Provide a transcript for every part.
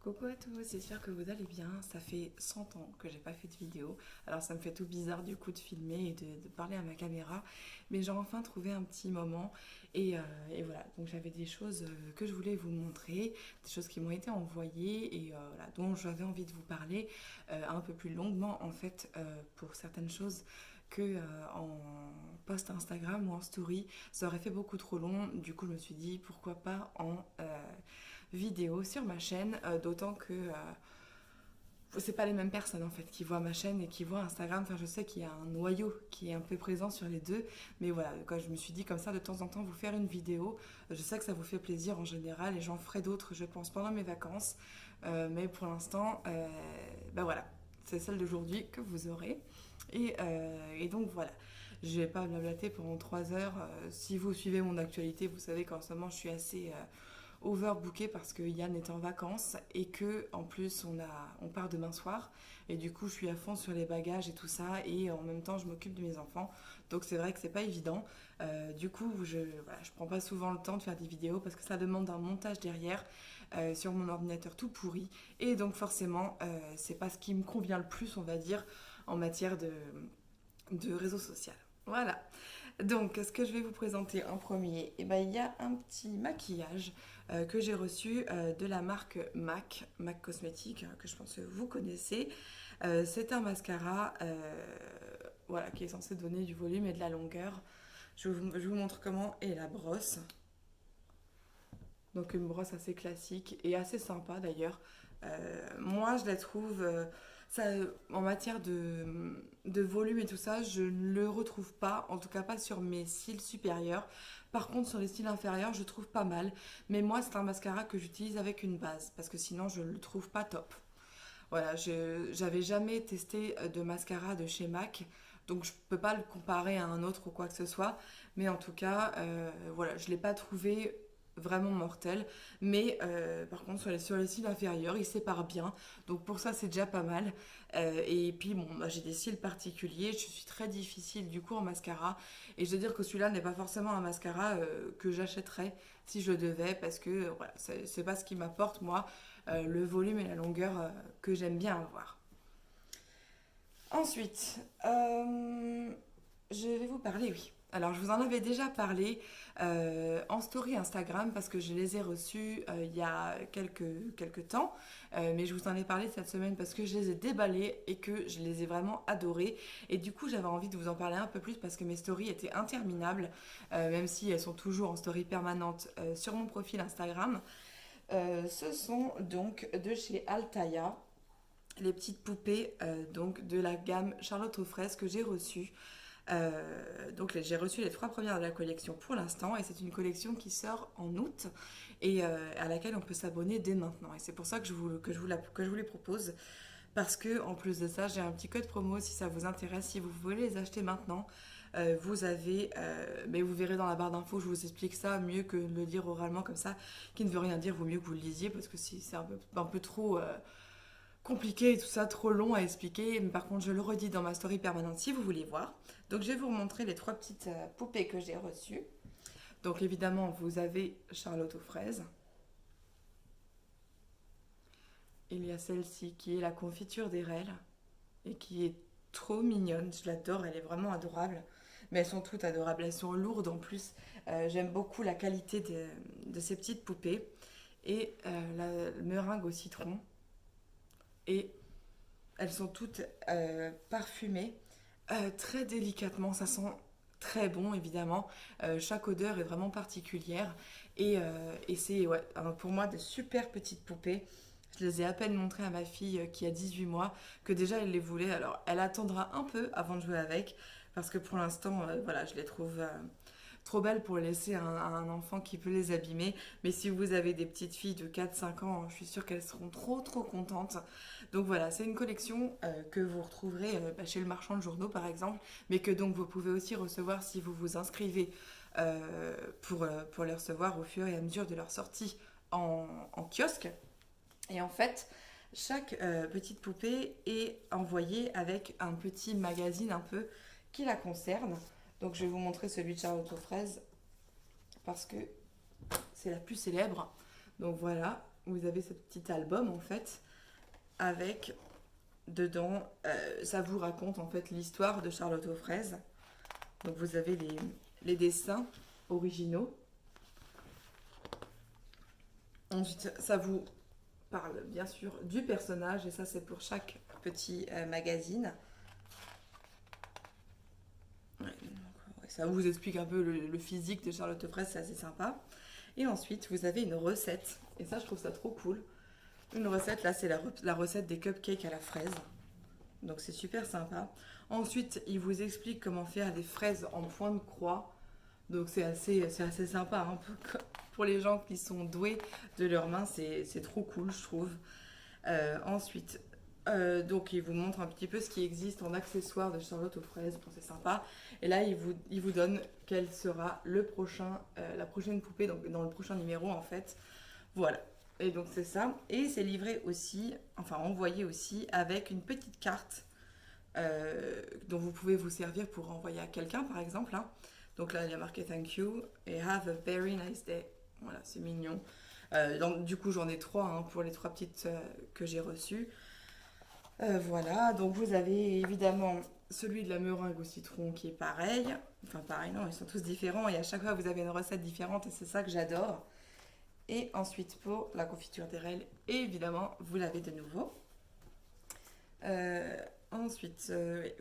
Coucou à tous, j'espère que vous allez bien. Ça fait 100 ans que j'ai pas fait de vidéo. Alors ça me fait tout bizarre du coup de filmer et de parler à ma caméra. Mais j'ai enfin trouvé un petit moment. Et voilà, donc j'avais des choses que je voulais vous montrer, des choses qui m'ont été envoyées et voilà, dont j'avais envie de vous parler un peu plus longuement en fait pour certaines choses que en post Instagram ou en story. Ça aurait fait beaucoup trop long. Du coup je me suis dit pourquoi pas en vidéo sur ma chaîne, d'autant que c'est pas les mêmes personnes en fait qui voient ma chaîne et qui voient Instagram. Enfin, je sais qu'il y a un noyau qui est un peu présent sur les deux, mais voilà, quand je me suis dit comme ça de temps en temps vous faire une vidéo, je sais que ça vous fait plaisir en général et j'en ferai d'autres, je pense, pendant mes vacances. Mais pour l'instant, ben voilà, c'est celle d'aujourd'hui que vous aurez. Et donc voilà. Je vais pas blablater pendant 3 heures. Si vous suivez mon actualité, vous savez qu'en ce moment je suis assez overbooké parce que Yann est en vacances et que en plus on part demain soir et du coup je suis à fond sur les bagages et tout ça et en même temps je m'occupe de mes enfants, donc c'est vrai que c'est pas évident. Du coup je prends pas souvent le temps de faire des vidéos parce que ça demande un montage derrière sur mon ordinateur tout pourri et donc forcément c'est pas ce qui me convient le plus, on va dire, en matière de réseau social. Voilà. Donc, ce que je vais vous présenter en premier, eh ben, il y a un petit maquillage que j'ai reçu de la marque MAC Cosmétique, que je pense que vous connaissez. C'est un mascara voilà, qui est censé donner du volume et de la longueur. Je vous montre comment est la brosse. Donc une brosse assez classique et assez sympa d'ailleurs. Moi, je la trouve, ça, en matière de volume et tout ça, je ne le retrouve pas, en tout cas pas sur mes cils supérieurs. Par contre, sur les cils inférieurs, je trouve pas mal. Mais moi, c'est un mascara que j'utilise avec une base, parce que sinon, je ne le trouve pas top. Voilà, j'avais jamais testé de mascara de chez MAC, donc je peux pas le comparer à un autre ou quoi que ce soit. Mais en tout cas, voilà, je l'ai pas trouvé vraiment mortel. Mais par contre, sur les cils inférieurs, il sépare bien. Donc pour ça, c'est déjà pas mal. Et puis bon, bah, j'ai des cils particuliers. Je suis très difficile du coup en mascara. Et je veux dire que celui-là n'est pas forcément un mascara que j'achèterais si je devais, parce que voilà, c'est pas ce qui m'apporte moi le volume et la longueur que j'aime bien avoir. Ensuite, je vais vous parler, oui. Alors, je vous en avais déjà parlé en story Instagram parce que je les ai reçus il y a quelques temps. Mais je vous en ai parlé cette semaine parce que je les ai déballés et que je les ai vraiment adorés. Et du coup, j'avais envie de vous en parler un peu plus parce que mes stories étaient interminables, même si elles sont toujours en story permanente sur mon profil Instagram. Ce sont donc de chez Altaïa, les petites poupées donc de la gamme Charlotte aux fraises que j'ai reçues. Donc j'ai reçu les 3 premières de la collection pour l'instant et c'est une collection qui sort en août et à laquelle on peut s'abonner dès maintenant. Et c'est pour ça que je vous les propose, parce que en plus de ça, j'ai un petit code promo si ça vous intéresse, si vous voulez les acheter maintenant. Vous avez, mais vous verrez dans la barre d'infos, je vous explique ça mieux que de le dire oralement comme ça, qui ne veut rien dire, vaut mieux que vous le lisiez parce que si c'est un peu trop compliqué et tout ça, trop long à expliquer. Mais par contre, je le redis dans ma story permanente si vous voulez voir. Donc, je vais vous montrer les 3 petites poupées que j'ai reçues. Donc, évidemment, vous avez Charlotte aux fraises. Il y a celle-ci qui est la confiture des rêves et qui est trop mignonne. Je l'adore, elle est vraiment adorable. Mais elles sont toutes adorables, elles sont lourdes en plus. J'aime beaucoup la qualité de ces petites poupées. Et la meringue au citron. Et elles sont toutes parfumées très délicatement. Ça sent très bon, évidemment. Chaque odeur est vraiment particulière. Et c'est, ouais, pour moi, de super petites poupées. Je les ai à peine montrées à ma fille qui a 18 mois, que déjà elle les voulait. Alors, elle attendra un peu avant de jouer avec, parce que pour l'instant, voilà, je les trouve trop belles pour laisser à un enfant qui peut les abîmer. Mais si vous avez des petites filles de 4-5 ans, je suis sûre qu'elles seront trop contentes. Donc voilà, c'est une collection que vous retrouverez chez le marchand de journaux par exemple, mais que donc vous pouvez aussi recevoir si vous vous inscrivez pour les recevoir au fur et à mesure de leur sortie en kiosque. Et en fait, chaque petite poupée est envoyée avec un petit magazine un peu qui la concerne. Donc je vais vous montrer celui de Charlotte aux fraises parce que c'est la plus célèbre. Donc voilà, vous avez ce petit album en fait avec dedans, ça vous raconte en fait l'histoire de Charlotte aux fraises. Donc vous avez les dessins originaux. Ensuite, ça vous parle bien sûr du personnage et ça c'est pour chaque petit magazine. Ouais, donc, ouais, ça vous explique un peu le physique de Charlotte aux fraises, c'est assez sympa. Et ensuite, vous avez une recette. Et ça, je trouve ça trop cool. Une recette, là, c'est la recette des cupcakes à la fraise. Donc, c'est super sympa. Ensuite, il vous explique comment faire des fraises en point de croix. Donc, c'est assez sympa. Hein. Pour les gens qui sont doués de leurs mains, c'est trop cool, je trouve. Ensuite, donc, il vous montre un petit peu ce qui existe en accessoires de Charlotte aux fraises. Bon, c'est sympa. Et là, il vous donne quel sera la prochaine poupée, donc dans le prochain numéro, en fait. Voilà. Et donc, c'est ça. Et c'est livré aussi, enfin, envoyé aussi avec une petite carte dont vous pouvez vous servir pour envoyer à quelqu'un, par exemple. Hein. Donc là, il y a marqué Thank you et Have a very nice day. Voilà, c'est mignon. Donc, du coup, j'en ai 3 hein, pour les 3 petites que j'ai reçues. Voilà, donc vous avez évidemment celui de la meringue au citron qui est pareil. Enfin, pareil, non, ils sont tous différents et à chaque fois vous avez une recette différente et c'est ça que j'adore. Et ensuite, pour la confiture d'érable, évidemment, vous l'avez de nouveau. Ensuite,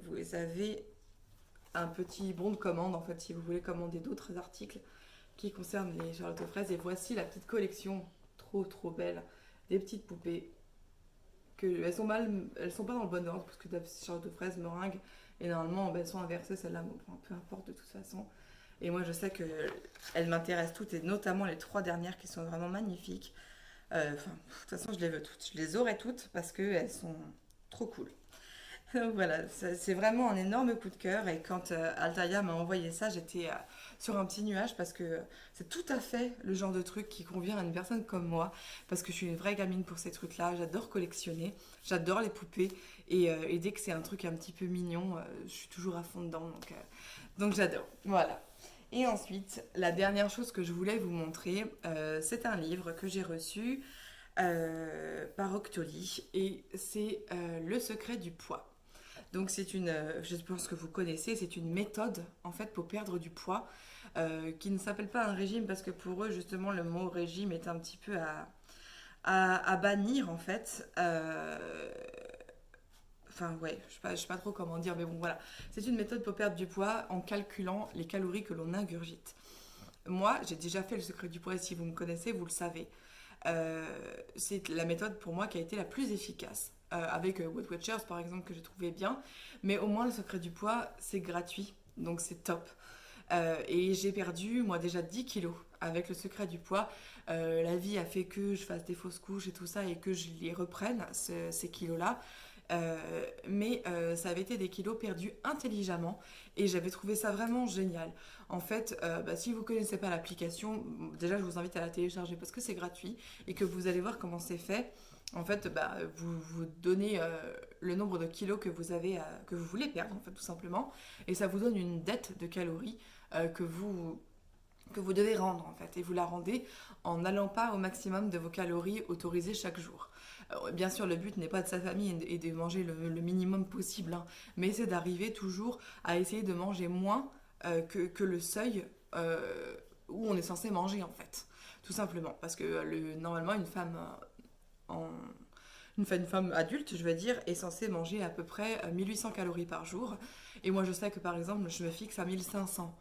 vous avez un petit bon de commande, en fait, si vous voulez commander d'autres articles qui concernent les Charlotte aux fraises. Et voici la petite collection, trop trop belle, des petites poupées. Elles sont pas dans le bon ordre, parce que Charlotte aux fraises, meringue, et normalement, elles sont inversées, celles-là, bon, peu importe de toute façon. Et moi, je sais qu'elles m'intéressent toutes, et notamment les 3 dernières qui sont vraiment magnifiques. De toute façon, je les veux toutes. Je les aurai toutes parce qu'elles sont trop cool. Donc voilà, c'est vraiment un énorme coup de cœur. Et quand Altaïa m'a envoyé ça, j'étais sur un petit nuage parce que c'est tout à fait le genre de truc qui convient à une personne comme moi. Parce que je suis une vraie gamine pour ces trucs-là. J'adore collectionner, j'adore les poupées. Et dès que c'est un truc un petit peu mignon, je suis toujours à fond dedans. Donc j'adore. Voilà. Et ensuite, la dernière chose que je voulais vous montrer, c'est un livre que j'ai reçu par Octoly et c'est Le secret du poids. Donc je pense que vous connaissez, c'est une méthode en fait pour perdre du poids qui ne s'appelle pas un régime parce que pour eux justement le mot régime est un petit peu à bannir en fait. Enfin ouais, je sais pas trop comment dire, mais bon voilà. C'est une méthode pour perdre du poids en calculant les calories que l'on ingurgite. Moi, j'ai déjà fait le secret du poids, et si vous me connaissez, vous le savez. C'est la méthode pour moi qui a été la plus efficace. Avec Weight Watchers par exemple que j'ai trouvé bien. Mais au moins le secret du poids, c'est gratuit, donc c'est top. Et j'ai perdu moi déjà 10 kilos avec le secret du poids. La vie a fait que je fasse des fausses couches et tout ça et que je les reprenne, ces kilos-là. Mais ça avait été des kilos perdus intelligemment et j'avais trouvé ça vraiment génial. En fait, si vous ne connaissez pas l'application, déjà je vous invite à la télécharger parce que c'est gratuit et que vous allez voir comment c'est fait. En fait, vous donnez le nombre de kilos que que vous voulez perdre, en fait, tout simplement, et ça vous donne une dette de calories que vous devez rendre en fait, et vous la rendez en n'allant pas au maximum de vos calories autorisées chaque jour. Bien sûr, le but n'est pas de sa famille et de manger le minimum possible, hein, mais c'est d'arriver toujours à essayer de manger moins que le seuil où on est censé manger en fait, tout simplement, parce que normalement une femme en, une femme adulte, je veux dire, est censée manger à peu près 1800 calories par jour. Et moi, je sais que par exemple, je me fixe à 1500.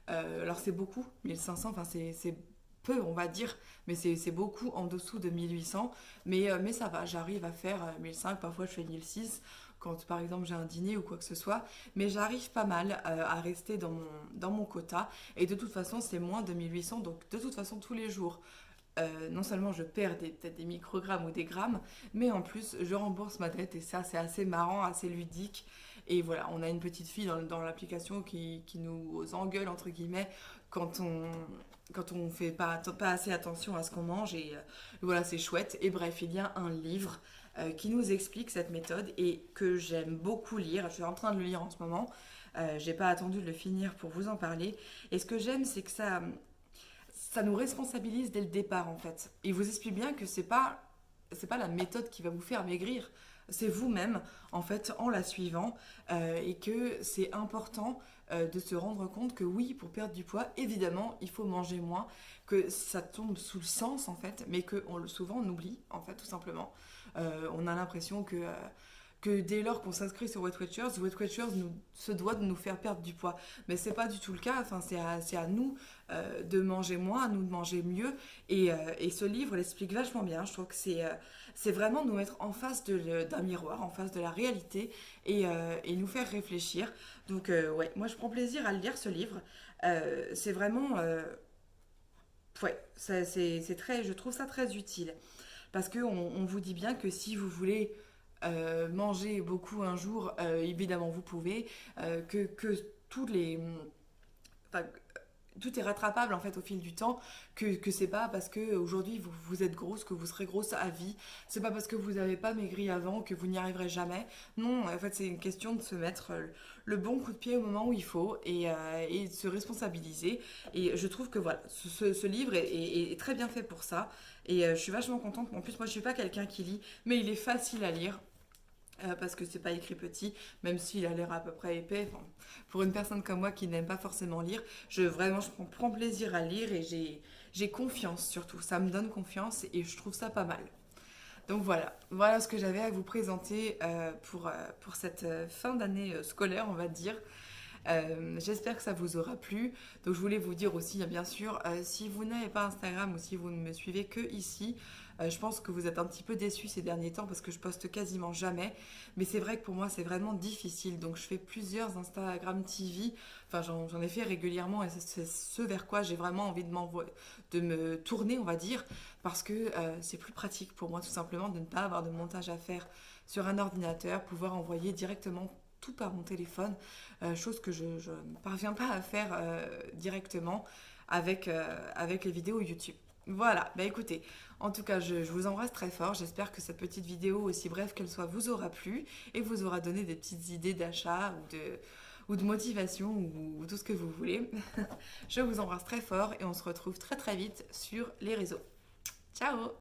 Alors c'est beaucoup, 1500, enfin c'est peu on va dire, mais c'est beaucoup en dessous de 1800. Mais ça va, j'arrive à faire 1500, parfois je fais 1600 quand par exemple j'ai un dîner ou quoi que ce soit. Mais j'arrive pas mal à rester dans mon quota. Et de toute façon c'est moins de 1800, donc de toute façon tous les jours. Non seulement je perds peut-être des microgrammes ou des grammes, mais en plus je rembourse ma dette et ça c'est assez marrant, assez ludique. Et voilà, on a une petite fille dans l'application qui nous engueule entre guillemets quand on fait pas assez attention à ce qu'on mange et voilà c'est chouette. Et bref, il y a un livre qui nous explique cette méthode et que j'aime beaucoup lire. Je suis en train de le lire en ce moment. J'ai pas attendu de le finir pour vous en parler. Et ce que j'aime c'est que ça nous responsabilise dès le départ en fait. Il vous explique bien que c'est pas la méthode qui va vous faire maigrir, c'est vous-même en fait en la suivant et que c'est important de se rendre compte que oui, pour perdre du poids, évidemment, il faut manger moins, que ça tombe sous le sens en fait, mais que souvent on oublie en fait tout simplement. On a l'impression que dès lors qu'on s'inscrit sur Weight Watchers se doit de nous faire perdre du poids. Mais c'est pas du tout le cas, enfin, c'est à nous de manger moins, à nous de manger mieux. Et ce livre l'explique vachement bien. Je trouve que c'est vraiment nous mettre en face d'un miroir, en face de la réalité et nous faire réfléchir. Donc ouais, moi je prends plaisir à le lire ce livre. C'est vraiment... ouais, c'est très, je trouve ça très utile. Parce qu'on on vous dit bien que si vous voulez manger beaucoup un jour, évidemment vous pouvez, que tous les, enfin, tout est rattrapable en fait au fil du temps, que c'est pas parce que aujourd'hui vous êtes grosse que vous serez grosse à vie, c'est pas parce que vous n'avez pas maigri avant que vous n'y arriverez jamais. Non, en fait c'est une question de se mettre le bon coup de pied au moment où il faut et de se responsabiliser. Et je trouve que voilà, ce livre est très bien fait pour ça. Et je suis vachement contente. En plus, moi je suis pas quelqu'un qui lit, mais il est facile à lire parce que c'est pas écrit petit, même s'il a l'air à peu près épais. Enfin, pour une personne comme moi qui n'aime pas forcément lire, vraiment je prends plaisir à lire et j'ai confiance surtout. Ça me donne confiance et je trouve ça pas mal. Donc voilà ce que j'avais à vous présenter pour cette fin d'année scolaire, on va dire. J'espère que ça vous aura plu. Donc je voulais vous dire aussi, bien sûr, si vous n'avez pas Instagram ou si vous ne me suivez que ici, je pense que vous êtes un petit peu déçus ces derniers temps parce que je poste quasiment jamais. Mais c'est vrai que pour moi c'est vraiment difficile. Donc je fais plusieurs Instagram TV. Enfin j'en ai fait régulièrement et c'est ce vers quoi j'ai vraiment envie de me tourner, on va dire. Parce que c'est plus pratique pour moi tout simplement de ne pas avoir de montage à faire sur un ordinateur, pouvoir envoyer directement tout par mon téléphone, chose que je ne parviens pas à faire directement avec les vidéos YouTube. Voilà, bah écoutez, en tout cas, je vous embrasse très fort. J'espère que cette petite vidéo, aussi brève qu'elle soit, vous aura plu et vous aura donné des petites idées d'achat ou de motivation ou tout ce que vous voulez. Je vous embrasse très fort et on se retrouve très très vite sur les réseaux. Ciao!